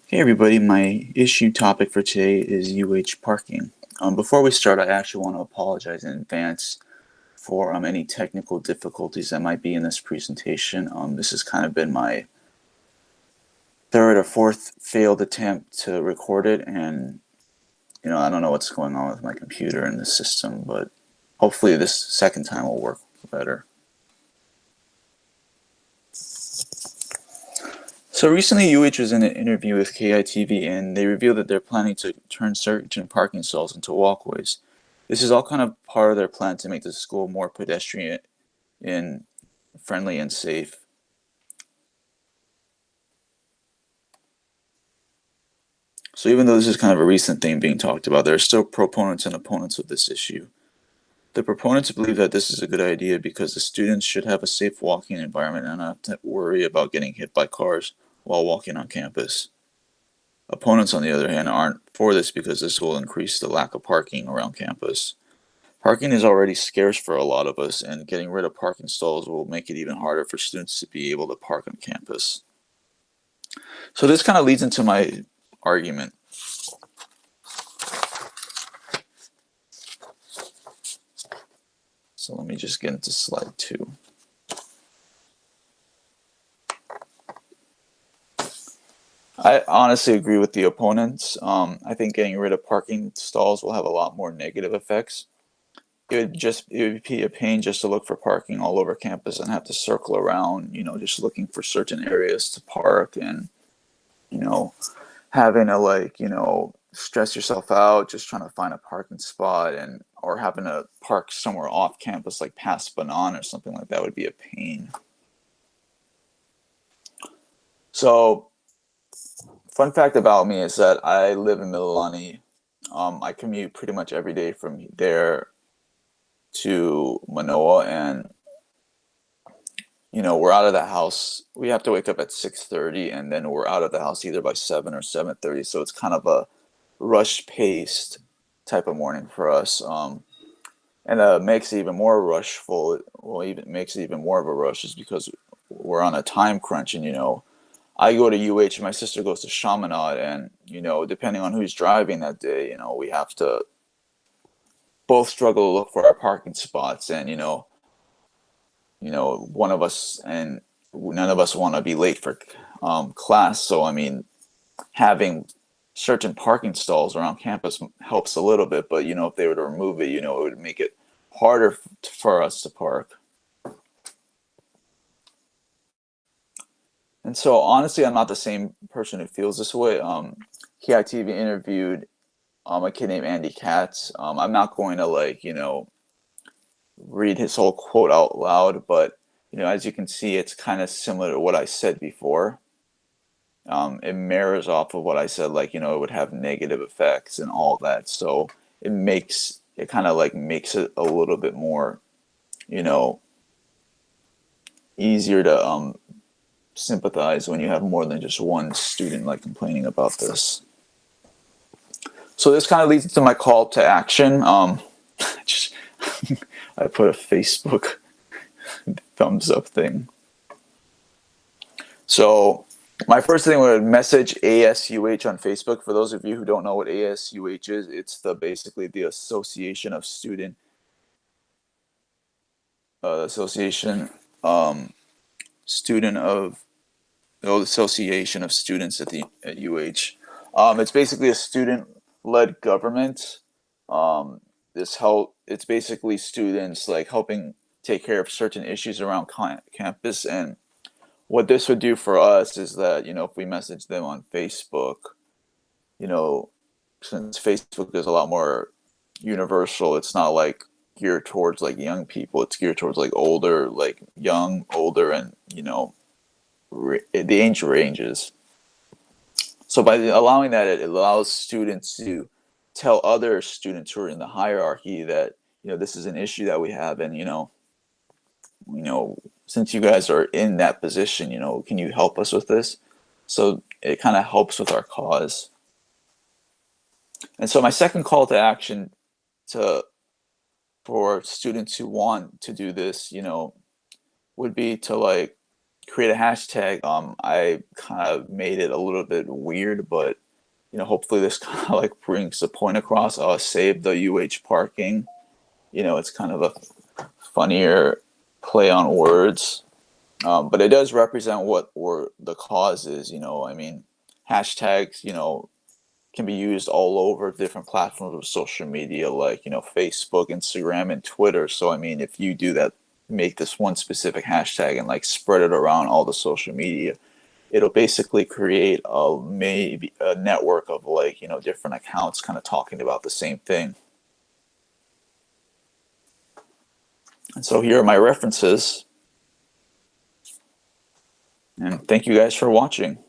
Hey everybody, my issue topic for today is UH parking. Before we start, I actually want to apologize in advance for any technical difficulties that might be in this presentation. This has kind of been my third or fourth failed attempt to record it, and I don't know what's going on with my computer and the system, but hopefully this second time will work better. So recently, UH was in an interview with KITV, and they revealed that they're planning to turn certain parking stalls into walkways. This is all kind of part of their plan to make the school more pedestrian and friendly and safe. So even though this is kind of a recent thing being talked about, there are still proponents and opponents of this issue. The proponents believe that this is a good idea because the students should have a safe walking environment and not have to worry about getting hit by cars while walking on campus. Opponents, on the other hand, aren't for this because this will increase the lack of parking around campus. Parking is already scarce for a lot of us, and getting rid of parking stalls will make it even harder for students to be able to park on campus. So this kind of leads into my argument. So let me just get into slide 2. I honestly agree with the opponents. I think getting rid of parking stalls will have a lot more negative effects. It would be a pain just to look for parking all over campus and have to circle around, just looking for certain areas to park and, you know, having to stress yourself out just trying to find a parking spot and or having to park somewhere off campus like past Banan or something like that would be a pain. So fun fact about me is that I live in Mililani. I commute pretty much every day from there to Manoa, and we're out of the house. We have to wake up at 6:30, and then we're out of the house either by 7 or 7:30. So it's kind of a rush-paced type of morning for us. And makes it even more rushful. Well, even makes it even more of a rush is because we're on a time crunch, and I go to UH, my sister goes to Chaminade, and depending on who's driving that day, we have to both struggle to look for our parking spots, and one of us and none of us want to be late for class. So I mean, having certain parking stalls around campus helps a little bit, but if they were to remove it, it would make it harder for us to park. And so honestly, I'm not the same person who feels this way. KITV interviewed a kid named Andy Katz. I'm not going to read his whole quote out loud, but as you can see, it's kind of similar to what I said before. It mirrors off of what I said, it would have negative effects and all that. So it kind of makes it a little bit more, you know, easier to sympathize when you have more than just one student complaining about this. So this kind of leads to my call to action. Just I put a Facebook thumbs up thing. So my first thing would message ASUH on Facebook. For those of you who don't know what ASUH is, it's basically the Association of Student Association Student of the Association of Students at UH. It's basically a student-led government. It's basically students helping take care of certain issues around campus, and what this would do for us is that if we message them on Facebook, you know since Facebook is a lot more universal, it's not geared towards young people. It's geared towards older, young, older, and the age ranges. So by allowing that, it allows students to tell other students who are in the hierarchy that this is an issue that we have, and since you guys are in that position, can you help us with this? So it kind of helps with our cause. And so my second call to action for students who want to do this, would be to create a hashtag. I kind of made it a little bit weird, but hopefully this kind of like brings the point across. Save the parking. It's kind of a funnier play on words, but it does represent what or the cause is. I mean, hashtags, can be used all over different platforms of social media, like Facebook, Instagram, and Twitter. So I mean, if you do that, make this one specific hashtag and like spread it around all the social media, it'll basically create a maybe a network of like different accounts kind of talking about the same thing. And so here are my references, and thank you guys for watching.